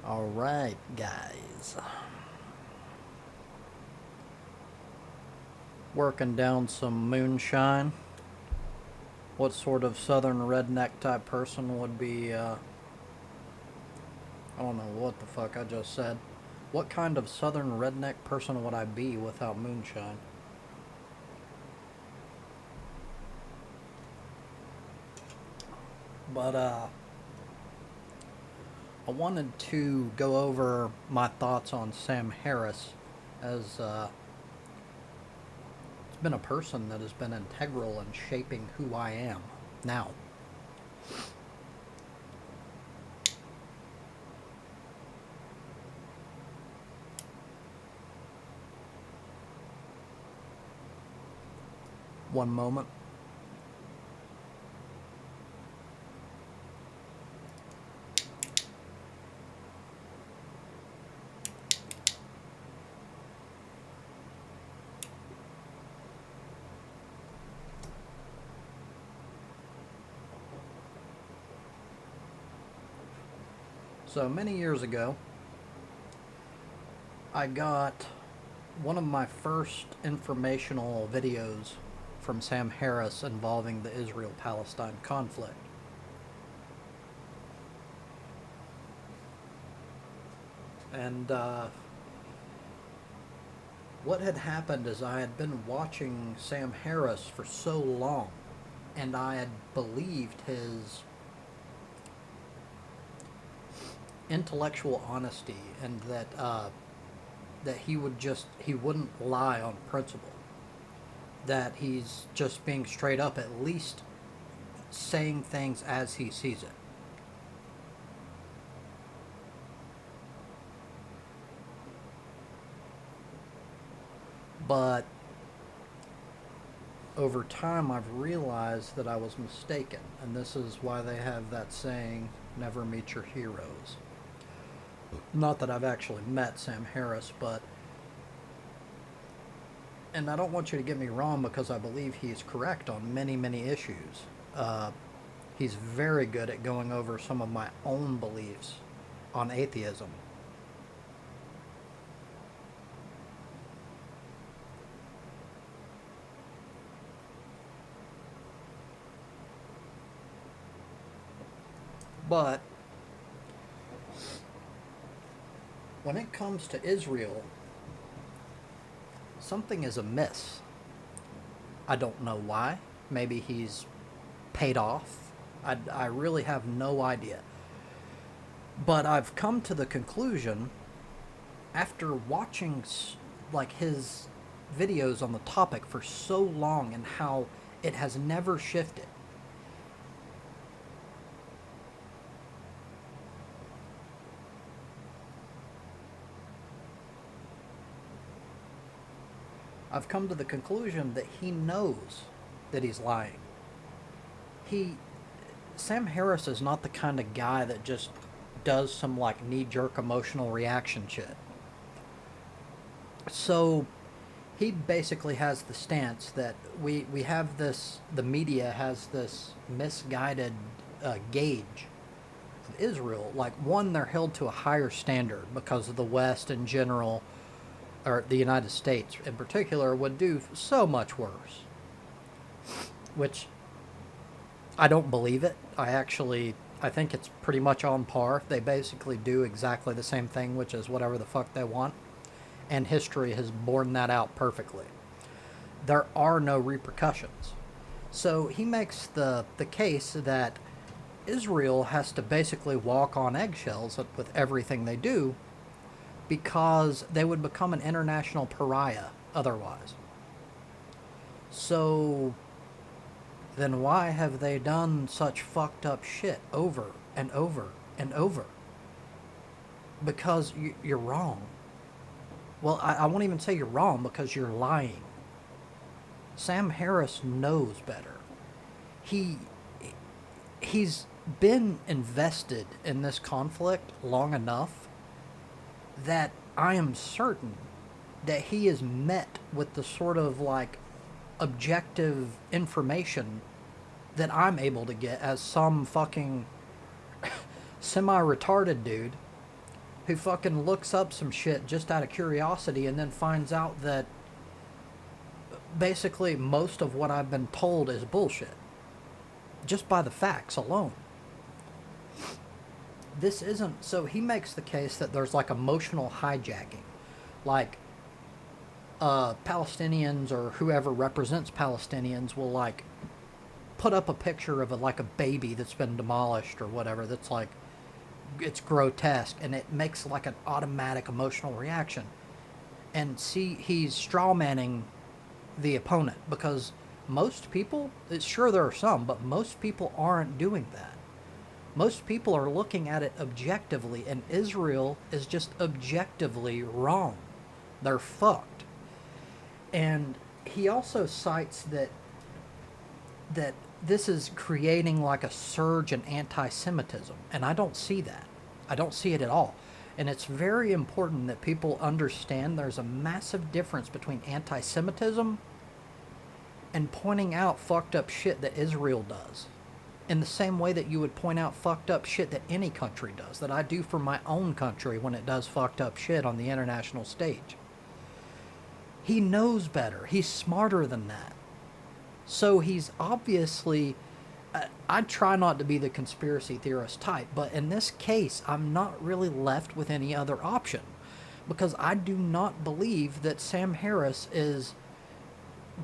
Alright, guys. Working down some moonshine. What sort of southern redneck type person would be, I don't know what the fuck I just said. What kind of southern redneck person would I be without moonshine? But, I wanted to go over my thoughts on Sam Harris as, it's been a person that has been integral in shaping who I am now. One moment. So many years ago, I got one of my first informational videos from Sam Harris involving the Israel-Palestine conflict. And what had happened is I had been watching Sam Harris for so long, and I had believed his intellectual honesty and that he wouldn't lie on principle, that he's just being straight up, at least saying things as he sees it. But over time I've realized that I was mistaken, and this is why they have that saying, never meet your heroes. Not that I've actually met Sam Harris, but, and I don't want you to get me wrong, because I believe he's correct on many, many issues. He's very good at going over some of my own beliefs on atheism. But when it comes to Israel, something is amiss. I don't know why. Maybe he's paid off. I really have no idea. But I've come to the conclusion, after watching like his videos on the topic for so long and how it has never shifted. I've come to the conclusion that he knows that he's lying. He Sam Harris is not the kind of guy that just does some like knee-jerk emotional reaction shit. So he basically has the stance that we have this, the media has this misguided gauge of Israel. Like, one, they're held to a higher standard because of the West in general, or the United States in particular, would do so much worse. Which I don't believe it. I think it's pretty much on par. They basically do exactly the same thing, which is whatever the fuck they want. And history has borne that out perfectly. There are no repercussions. So he makes the case that Israel has to basically walk on eggshells with everything they do, because they would become an international pariah otherwise. So then why have they done such fucked up shit over and over and over? Because you're wrong. Well, I won't even say you're wrong, because you're lying. Sam Harris knows better. He he's been invested in this conflict long enough that I am certain that he is met with the sort of like objective information that I'm able to get as some fucking semi-retarded dude who fucking looks up some shit just out of curiosity and then finds out that basically most of what I've been told is bullshit. Just by the facts alone. This isn't... So he makes the case that there's like emotional hijacking. Like, Palestinians or whoever represents Palestinians will like put up a picture of like a baby that's been demolished or whatever that's like, it's grotesque, and it makes like an automatic emotional reaction. And see, he's strawmanning the opponent because most people, it's sure there are some, but most people aren't doing that. Most people are looking at it objectively, and Israel is just objectively wrong. They're fucked. And he also cites that this is creating like a surge in anti-Semitism, and I don't see that. I don't see it at all. And it's very important that people understand there's a massive difference between anti-Semitism and pointing out fucked up shit that Israel does. In the same way that you would point out fucked up shit that any country does, that I do for my own country when it does fucked up shit on the international stage. He knows better. He's smarter than that. So he's obviously... I try not to be the conspiracy theorist type, but in this case, I'm not really left with any other option. Because I do not believe that Sam Harris is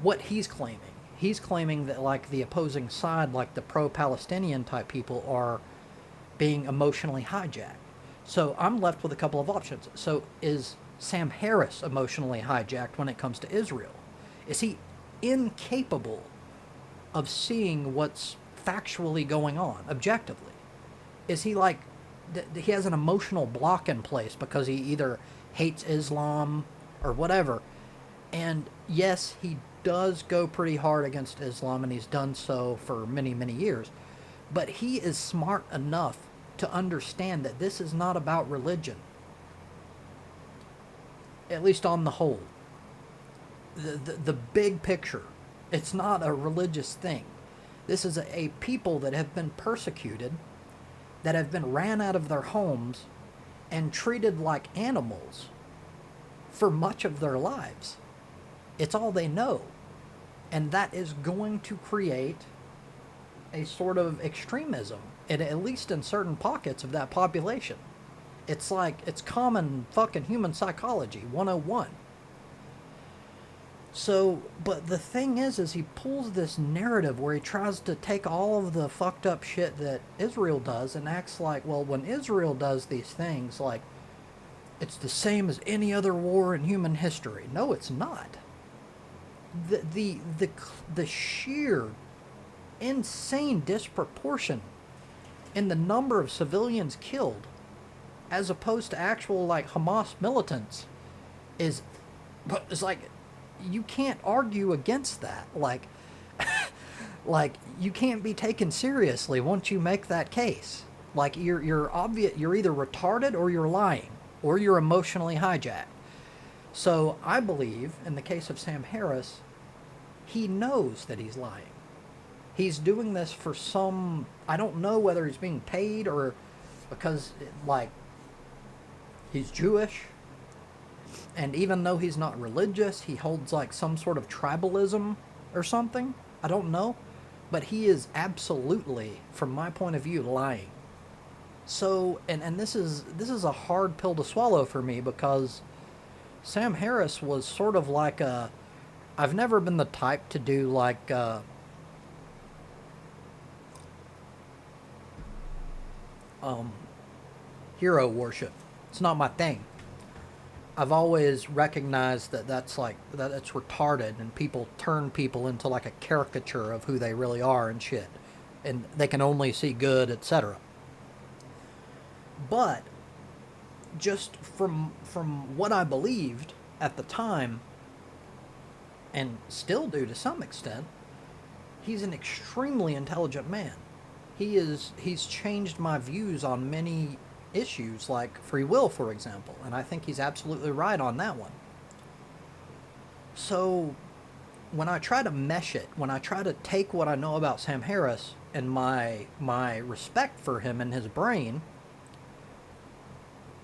what he's claiming. He's claiming that, like, the opposing side, like the pro-Palestinian type people, are being emotionally hijacked. So I'm left with a couple of options. So is Sam Harris emotionally hijacked when it comes to Israel? Is he incapable of seeing what's factually going on, objectively? Is he like, he has an emotional block in place because he either hates Islam or whatever? And yes, he does go pretty hard against Islam, and he's done so for many, many years. But he is smart enough to understand that this is not about religion. At least on the whole. The big picture. It's not a religious thing. This is a people that have been persecuted, that have been ran out of their homes and treated like animals for much of their lives. It's all they know. And that is going to create a sort of extremism, at least in certain pockets of that population. It's like, it's common fucking human psychology 101. So, but the thing is he pulls this narrative where he tries to take all of the fucked up shit that Israel does and acts like, well, when Israel does these things, like, it's the same as any other war in human history. No, it's not. The sheer insane disproportion in the number of civilians killed as opposed to actual, like, Hamas militants is, but it's like, you can't argue against that. Like, like, you can't be taken seriously once you make that case. Like, you're obvious, you're either retarded or you're lying or you're emotionally hijacked. So I believe in the case of Sam Harris, he knows that he's lying. He's doing this for some, I don't know whether he's being paid or because, like, he's Jewish. And even though he's not religious, he holds like some sort of tribalism or something. I don't know. But he is absolutely, from my point of view, lying. So, and this is a hard pill to swallow for me because Sam Harris was sort of like a... I've never been the type to do like... hero worship. It's not my thing. I've always recognized that that's retarded, and people turn people into like a caricature of who they really are and shit, and they can only see good, etc. But just from what I believed at the time, and still do to some extent, he's an extremely intelligent man. He's changed my views on many issues like free will, for example, and I think he's absolutely right on that one. So when I try to mesh it, when I try to take what I know about Sam Harris and my respect for him and his brain,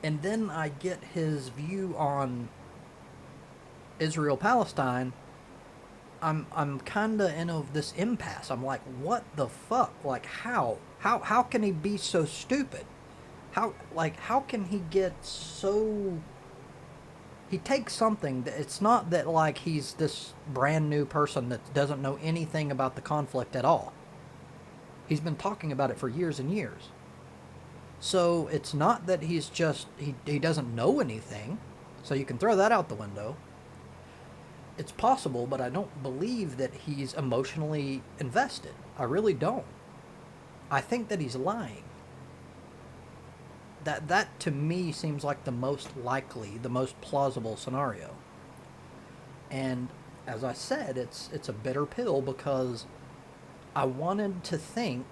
And then I get his view on Israel Palestine. I'm kind of in this impasse. I'm like, what the fuck? Like, how can he be so stupid? How can he get so? He takes something that it's not that like he's this brand new person that doesn't know anything about the conflict at all. He's been talking about it for years and years. So it's not that he's just he doesn't know anything. So you can throw that out the window. It's possible, but I don't believe that he's emotionally invested. I really don't. I think that he's lying. That to me seems like the most likely, the most plausible scenario. And as I said, it's a bitter pill because I wanted to think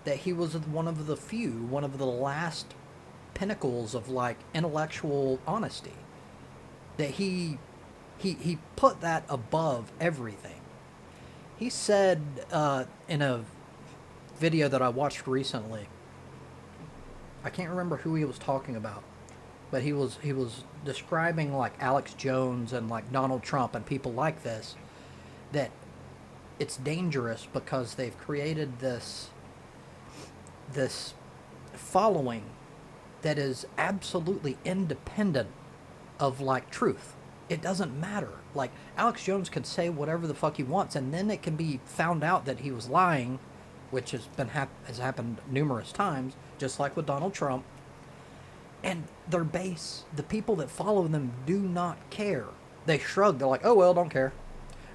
that he was one of the few, one of the last pinnacles of like intellectual honesty. That he put that above everything. He said in a video that I watched recently, I can't remember who he was talking about, but he was describing like Alex Jones and like Donald Trump and people like this, that it's dangerous because they've created this following that is absolutely independent of like truth. It doesn't matter. Like Alex Jones could say whatever the fuck he wants, and then it can be found out that he was lying, which has happened numerous times, just like with Donald Trump. And their base, the people that follow them, do not care. They shrug. They're like, "Oh well, don't care,"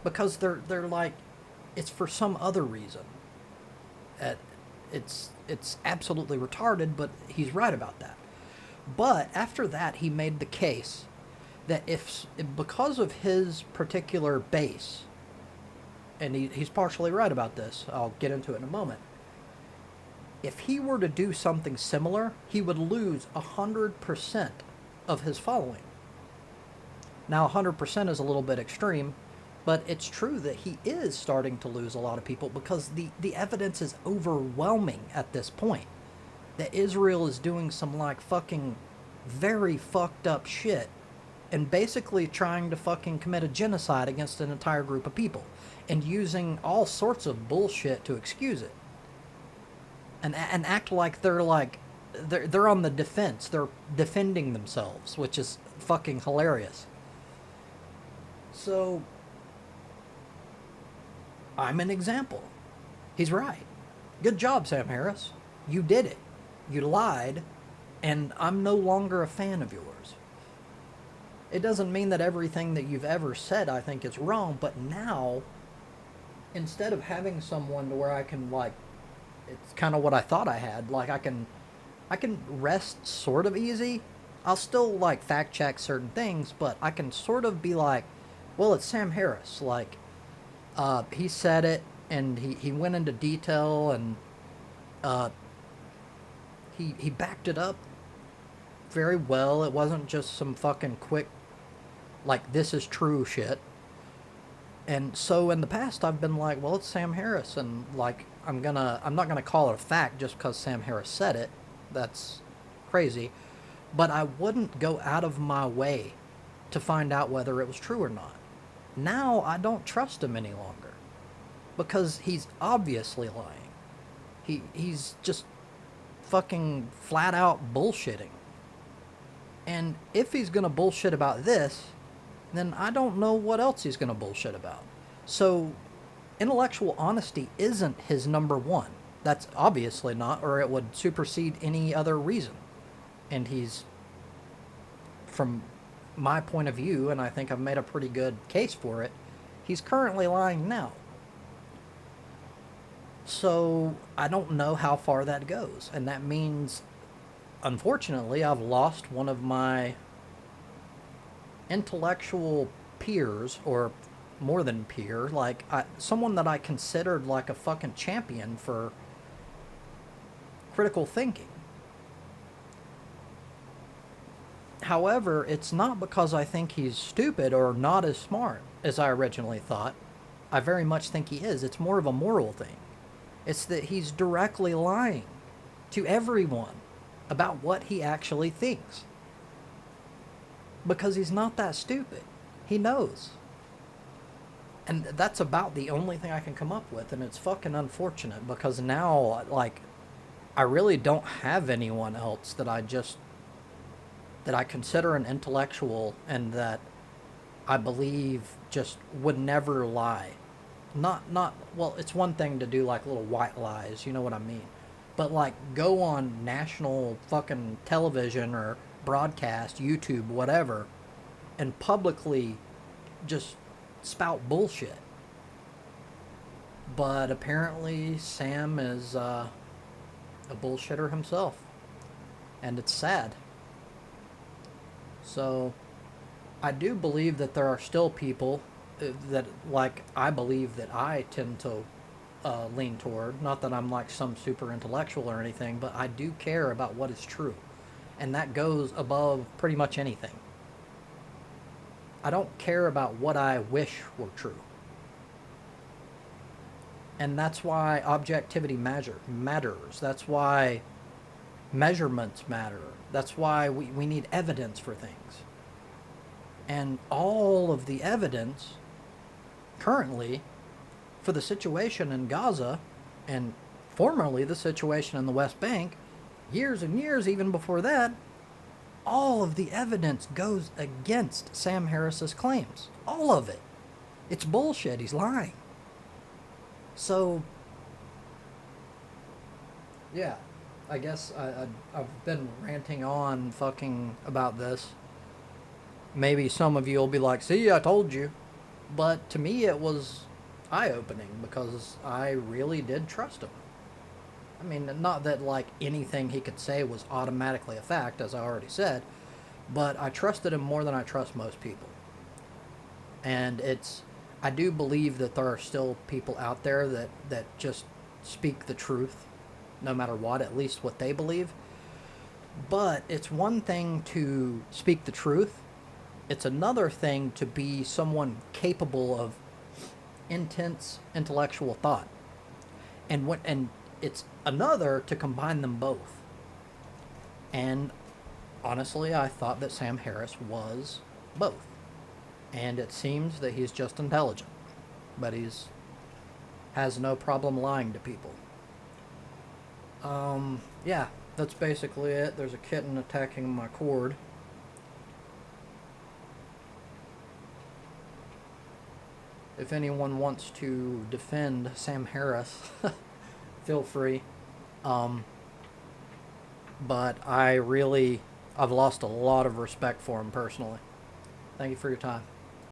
because they're like, it's for some other reason. It's absolutely retarded, but he's right about that. But after that, he made the case that if because of his particular base, and he's partially right about this, I'll get into it in a moment. If he were to do something similar, he would lose 100% of his following. Now, 100% is a little bit extreme, but it's true that he is starting to lose a lot of people because the evidence is overwhelming at this point. That Israel is doing some like fucking very fucked up shit and basically trying to fucking commit a genocide against an entire group of people and using all sorts of bullshit to excuse it. And act like they're on the defense. They're defending themselves, which is fucking hilarious. So I'm an example. He's right. Good job, Sam Harris. You did it. You lied, and I'm no longer a fan of yours. It doesn't mean that everything that you've ever said I think is wrong, but now, instead of having someone to where I can like, it's kind of what I thought I had, like I can rest sort of easy. I'll still like fact check certain things, but I can sort of be like, well, it's Sam Harris. Like, he said it, and he went into detail, and he backed it up very well. It wasn't just some fucking quick, like, this is true shit. And so in the past, I've been like, well, it's Sam Harris, and like, I'm not gonna call it a fact just because Sam Harris said it. That's crazy. But I wouldn't go out of my way to find out whether it was true or not. Now I don't trust him any longer because he's obviously lying. He's just fucking flat out bullshitting. And if he's gonna bullshit about this, then I don't know what else he's gonna bullshit about. So intellectual honesty isn't his number one. That's obviously not, or it would supersede any other reason. And he's, from my point of view, and I think I've made a pretty good case for it, he's currently lying now. So I don't know how far that goes. And that means, unfortunately, I've lost one of my intellectual peers, or more than peer, like someone that I considered like a fucking champion for critical thinking. However, it's not because I think he's stupid or not as smart as I originally thought. I very much think he is. It's more of a moral thing. It's that he's directly lying to everyone about what he actually thinks. because he's not that stupid. He knows. And that's about the only thing I can come up with, and it's fucking unfortunate because now, like, I really don't have anyone else that I consider an intellectual and that I believe just would never lie. Not well, it's one thing to do like little white lies, you know what I mean? But like go on national fucking television or broadcast, YouTube, whatever, and publicly just spout bullshit. But apparently Sam is a bullshitter himself, and it's sad. So I do believe that there are still people that, like, I believe that I tend to lean toward. Not that I'm like some super intellectual or anything, but I do care about what is true. And that goes above pretty much anything. I don't care about what I wish were true. And that's why objectivity matters. That's why measurements matter. That's why we need evidence for things. And all of the evidence currently for the situation in Gaza and formerly the situation in the West Bank, years and years even before that, all of the evidence goes against Sam Harris's claims. All of it. It's bullshit. He's lying. So, yeah, I guess I've been ranting on fucking about this. Maybe some of you will be like, see, I told you. But to me, it was eye-opening because I really did trust him. I mean, not that like anything he could say was automatically a fact, as I already said, but I trusted him more than I trust most people. And I do believe that there are still people out there that just speak the truth, no matter what, at least what they believe. But it's one thing to speak the truth. It's another thing to be someone capable of intense intellectual thought. And it's another to combine them both. And honestly, I thought that Sam Harris was both. And it seems that he's just intelligent, but has no problem lying to people. Yeah, that's basically it. There's a kitten attacking my cord. If anyone wants to defend Sam Harris, feel free. But I've lost a lot of respect for him personally. Thank you for your time.